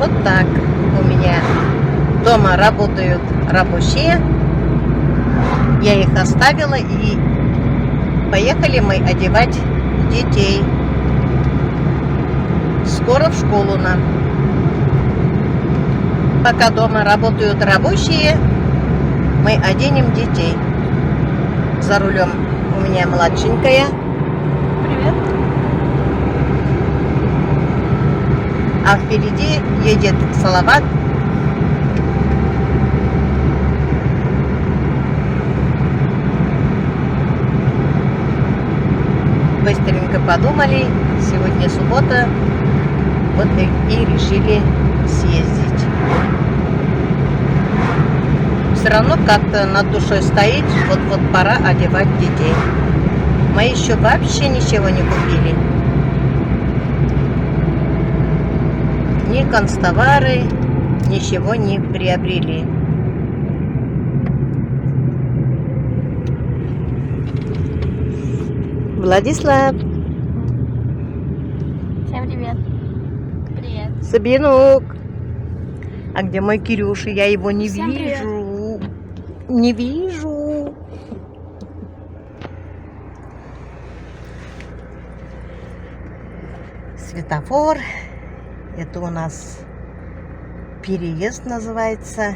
Вот так у меня дома работают рабочие. Я их оставила, и поехали мы одевать детей. Скоро в школу нам. Пока дома работают рабочие, мы оденем детей. За рулем у меня младшенькая. Привет. А впереди едет Салават. Быстренько подумали, сегодня суббота, вот и решили съездить. Все равно как-то над душой стоит, вот пора одевать детей. Мы еще вообще ничего не купили. Ни канцтовары, ничего не приобрели. Владислав. Всем привет. Привет. Сабинук. А где мой Кирюша? Я его не Всем вижу. Не вижу. Светофор. Это у нас переезд называется.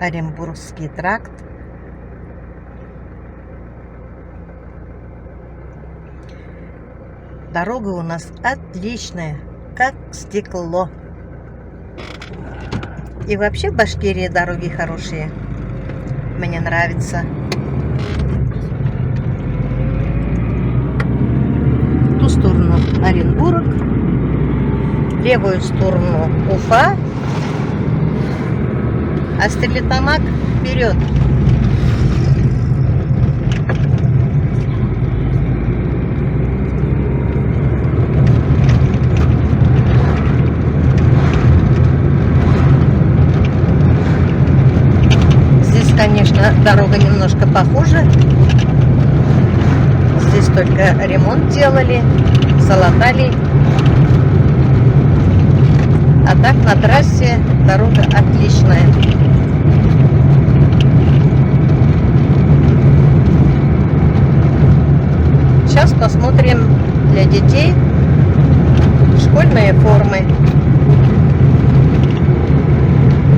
Оренбургский тракт. Дорога у нас отличная, как стекло. И вообще в Башкирии дороги хорошие. Мне нравится. В ту сторону Оренбург, в левую сторону Уфа, а Стерлитамак вперед. Конечно, дорога немножко похуже. Здесь только ремонт делали, залатали. А так на трассе дорога отличная. Сейчас посмотрим для детей школьные формы.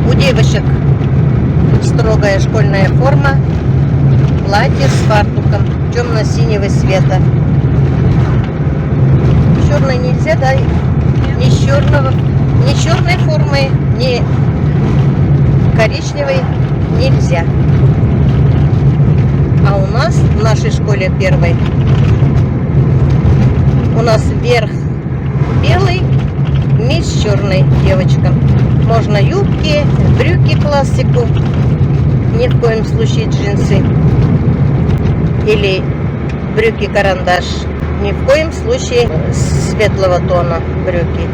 У девочек строгая школьная форма, платье с фартуком темно-синего цвета. Черной нельзя, да? Ни черной формы, ни коричневой нельзя. А у нас в нашей школе первой у нас верх белый, низ черный девочкам. Можно юбки, брюки классику. Ни в коем случае джинсы или брюки-карандаш. Ни в коем случае светлого тона брюки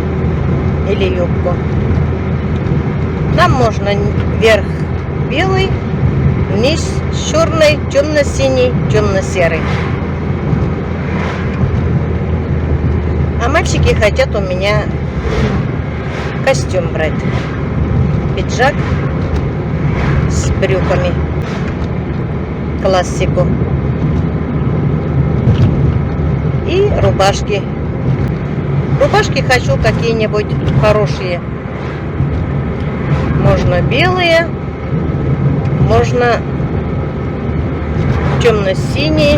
или юбку. Нам можно верх белый, низ черный, темно-синий, темно-серый. А мальчики хотят у меня костюм брать. Пиджак с брюками, классику, и рубашки. Рубашки хочу какие-нибудь хорошие. Можно белые, можно темно-синий,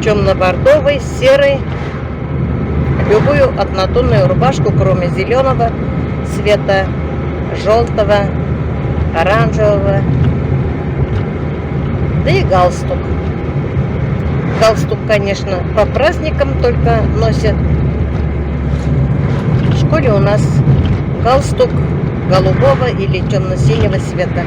темно-бордовый, серый. Любую однотонную рубашку, кроме зеленого цвета, желтого, оранжевого. Да и галстук. Галстук, конечно, по праздникам только носят. В школе у нас галстук голубого или темно-синего цвета.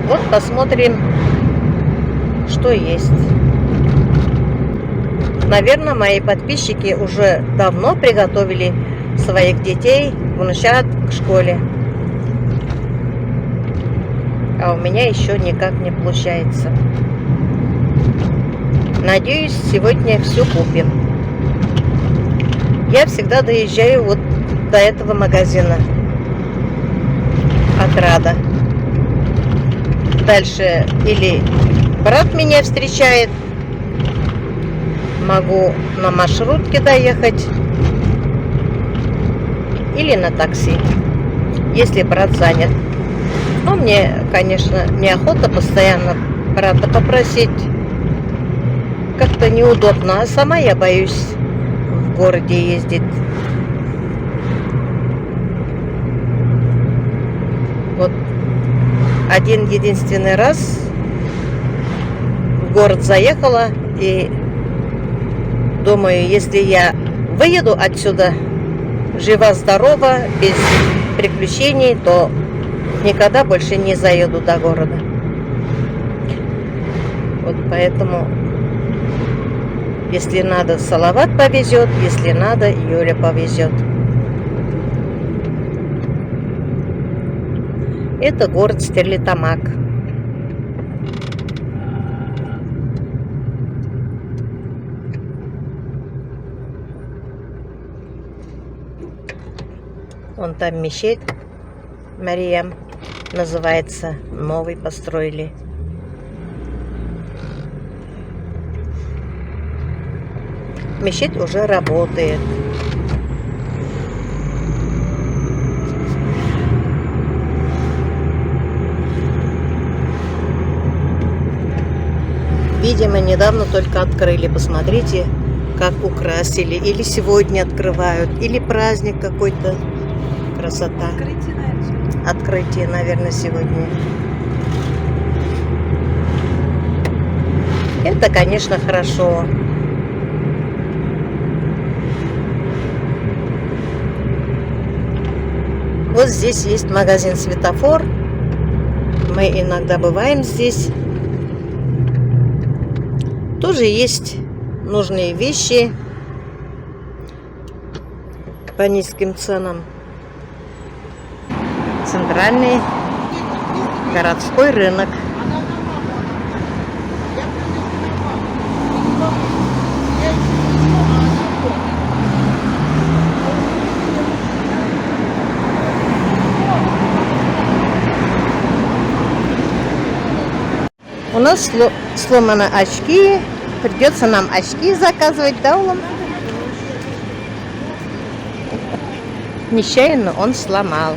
Вот посмотрим, что есть. Наверное, мои подписчики уже давно приготовили своих детей, внучат к школе. А у меня еще никак не получается. Надеюсь, сегодня все купим. Я всегда доезжаю вот до этого магазина. Отрада. Дальше или брат меня встречает, могу на маршрутке доехать, или на такси, если брат занят. Но мне, конечно, неохота постоянно брата попросить. Как-то неудобно. А сама я боюсь в городе ездить. Вот один единственный раз в город заехала и думаю, если я выеду отсюда жива-здорова, без приключений, то никогда больше не заеду до города. Вот поэтому, если надо, Салават повезет, если надо, Юля повезет. Это город Стерлитамак. Вон там мечеть Мариям называется, новый построили. Мечеть уже работает. Видимо, недавно только открыли. Посмотрите, как украсили. Или сегодня открывают, или праздник какой-то. Красота. Открытие, наверное, сегодня. Это, конечно, хорошо. Вот здесь есть магазин «Светофор». Мы иногда бываем здесь. Тоже есть нужные вещи по низким ценам. Центральный городской рынок. У нас сломаны очки. Придется нам очки заказывать, да, Улам? Нечаянно он сломал.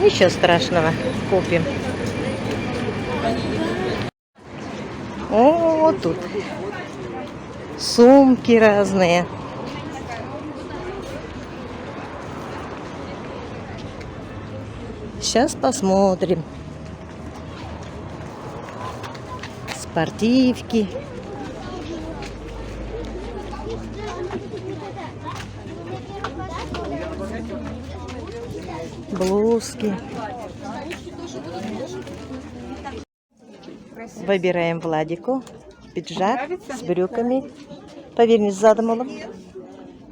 Ничего страшного, купим. О, тут сумки разные. Сейчас посмотрим. Спортивки. Блузки. Выбираем Владику пиджак с брюками. Повернись задом, Улам.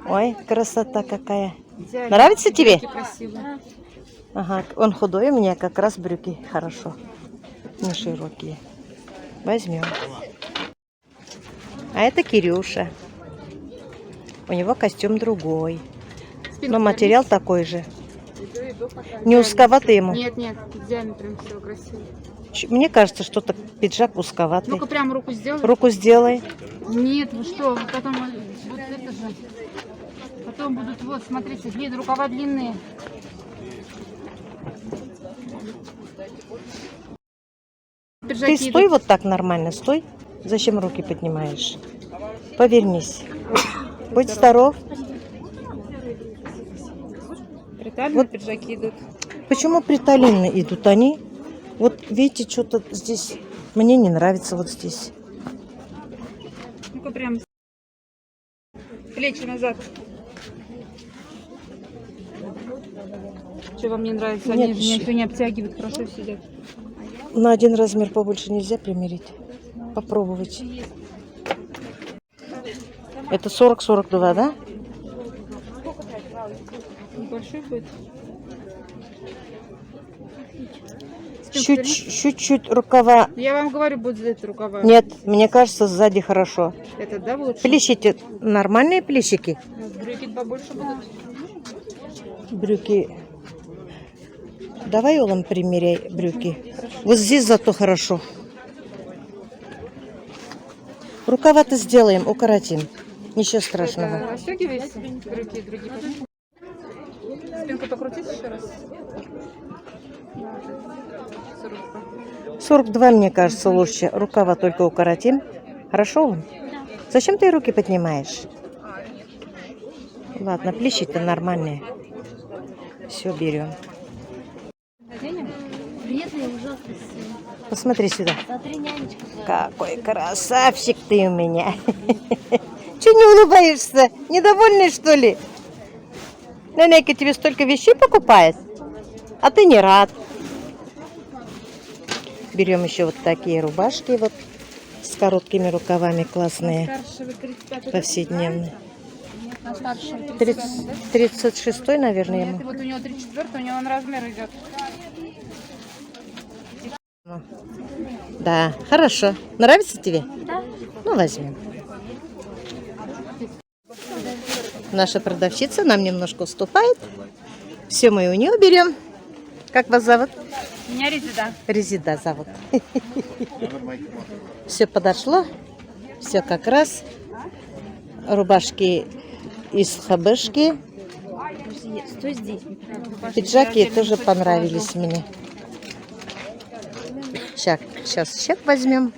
Ой, красота какая. Нравится тебе? Ага, он худой, у меня как раз брюки хорошо. Не широкие. Возьмем. А это Кирюша. У него костюм другой. Но материал такой же. Не узковато ему? Нет, нет, диаметром все красиво. Мне кажется, что-то пиджак узковатый. Ну-ка прям руку сделай. Руку сделай. Нет, вы что, потом вот это же. Потом будут, вот, смотрите, рукава длинные. Ты стой вот так нормально, стой. Зачем руки поднимаешь? Повернись. Будь здоров. Притальные Вот пиджаки идут. почему приталенные идут они? Вот видите, что-то здесь мне не нравится вот здесь. Ну-ка прям. Плечи назад. Что вам не нравится? Они же никто не обтягивают, хорошо сидят. На один размер побольше нельзя примерить? Попробовать. Это 40-42, да? Небольшой будет. Чуть-чуть рукава. Я вам говорю, будет это рукава. Нет, мне кажется, сзади хорошо. Это, да, лучше? Плещики, нормальные плещики? Брюки побольше будут. Брюки. Давай, Олам, примеряй брюки. Вот здесь зато хорошо. Рукава-то сделаем, укоротим. Ничего страшного. Это расстегивайся, брюки другие. Спинку покрутись еще раз. 42, мне кажется, лучше. Рукава только укоротим. Хорошо, Олам? Зачем ты руки поднимаешь? Ладно, плещи-то нормальные. Все берем. Приятный, ужасно красивый. Посмотри сюда. Смотри, нянечка. Какой красавчик ты у меня. Че не улыбаешься? Недовольный, что ли? Нянейка тебе столько вещей покупает, а ты не рад. Берем еще вот такие рубашки вот с короткими рукавами, классные, повседневные. 36-й, наверное, ему. Вот у него 34-й, у него он размер идет. Да, хорошо. Нравится тебе? Да. Ну, возьмем. Наша продавщица нам немножко уступает. Все мы у нее берем. Как вас зовут? Меня Резида. Резида зовут. Все подошло. Все как раз. Рубашки из хабешки. Стой здесь. Пиджаки тоже понравились мне. Сейчас чек возьмем.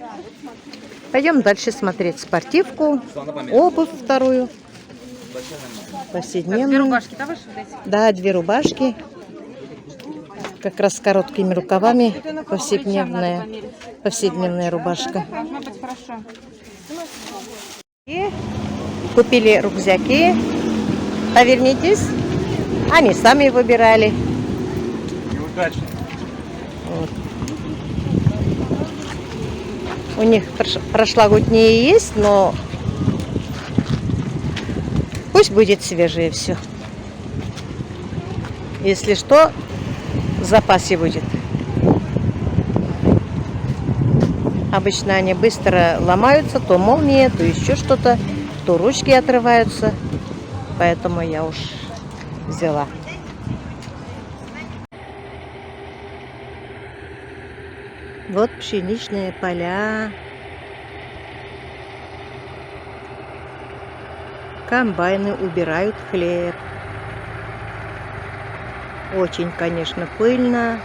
Пойдем дальше смотреть спортивку, обувь вторую, повседневную. Две рубашки, да, ваши? Да, 2 рубашки. Как раз с короткими рукавами. Повседневная рубашка. Должно быть хорошо. И купили рюкзаки. Повернитесь. Они сами выбирали. Неудачно. Вот. У них прошлогодние есть, но пусть будет свежее все. Если что, в запасе будет. Обычно они быстро ломаются, то молния, то еще что-то, то ручки отрываются. Поэтому я уж взяла. Вот пшеничные поля. Комбайны убирают хлеб. Очень, конечно, пыльно.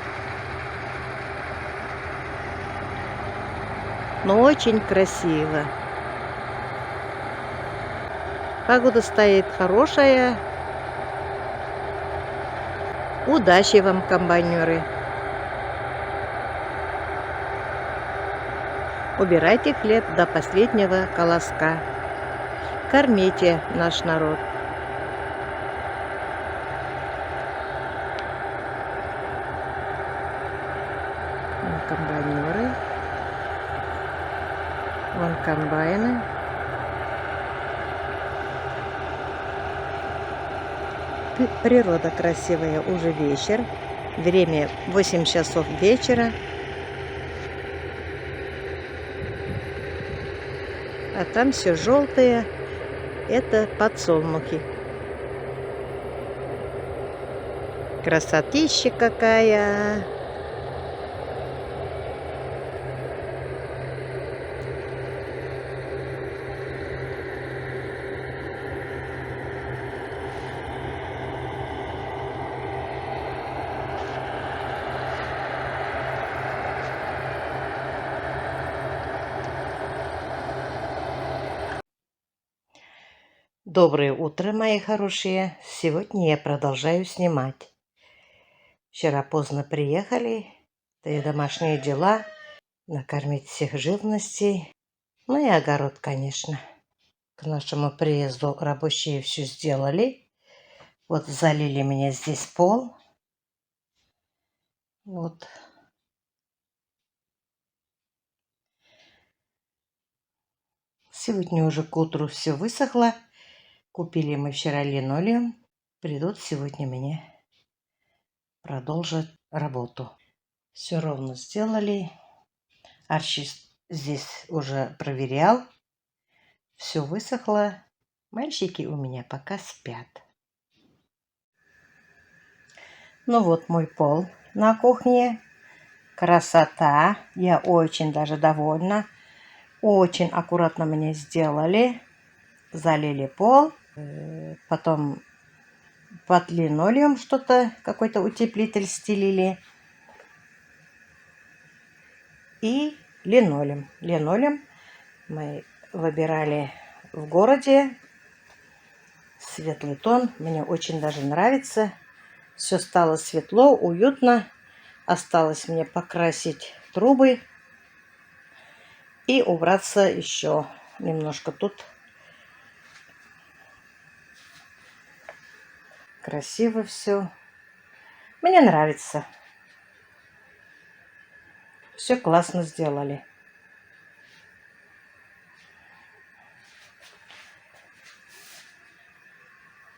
Но очень красиво. Погода стоит хорошая. Удачи вам, комбайнеры. Убирайте хлеб до последнего колоска. Кормите наш народ. Вон комбайнеры. Вон комбайны. Природа красивая, уже вечер. Время 8 часов вечера. А там все желтое. Это подсолнухи. Красотища какая! Доброе утро, мои хорошие. Сегодня я продолжаю снимать. Вчера поздно приехали, да и домашние дела, накормить всех живностей. Ну и огород, конечно. К нашему приезду рабочие все сделали. Вот залили мне здесь пол. Вот. Сегодня уже к утру все высохло. Купили мы вчера линолеум. Придут сегодня мне продолжить работу. Все ровно сделали. Арчи здесь уже проверял. Все высохло. Мальчики у меня пока спят. Ну вот мой пол на кухне. Красота. Я очень даже довольна. Очень аккуратно мне сделали. Залили пол. Потом под линолеум что-то, какой-то утеплитель стелили. И линолеум. Линолеум мы выбирали в городе. Светлый тон. Мне очень даже нравится. Все стало светло, уютно. Осталось мне покрасить трубы и убраться еще немножко тут. Красиво все. Мне нравится. Все классно сделали.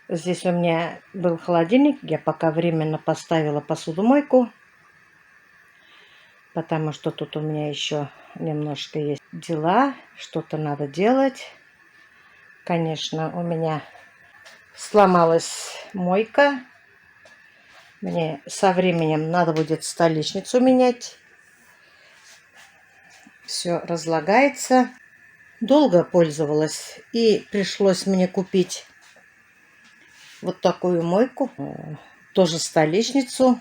Здесь у меня был холодильник. Я пока временно поставила посудомойку. Потому что тут у меня еще немножко есть дела. Что-то надо делать. Конечно, у меня сломалась мойка. Мне со временем надо будет столешницу менять. Все разлагается. Долго пользовалась. И пришлось мне купить вот такую мойку. Тоже столешницу.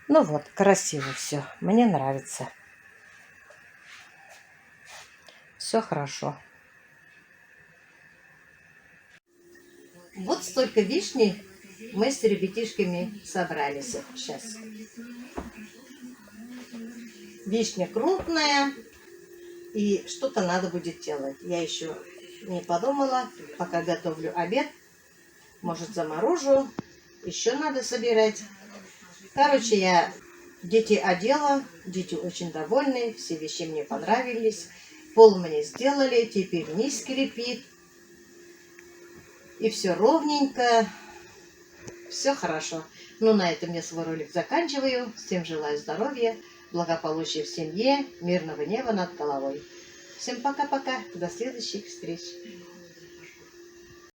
Ну вот, красиво все. Мне нравится. Все хорошо. Вот столько вишни мы с ребятишками собрались сейчас. Вишня крупная. И что-то надо будет делать. Я еще не подумала. Пока готовлю обед. Может, заморожу. Еще надо собирать. Короче, я детей одела. Дети очень довольны. Все вещи мне понравились. Пол мне сделали. Теперь не скрипит. И все ровненько. Все хорошо. Ну, на этом я свой ролик заканчиваю. Всем желаю здоровья, благополучия в семье, мирного неба над головой. Всем пока-пока. До следующих встреч.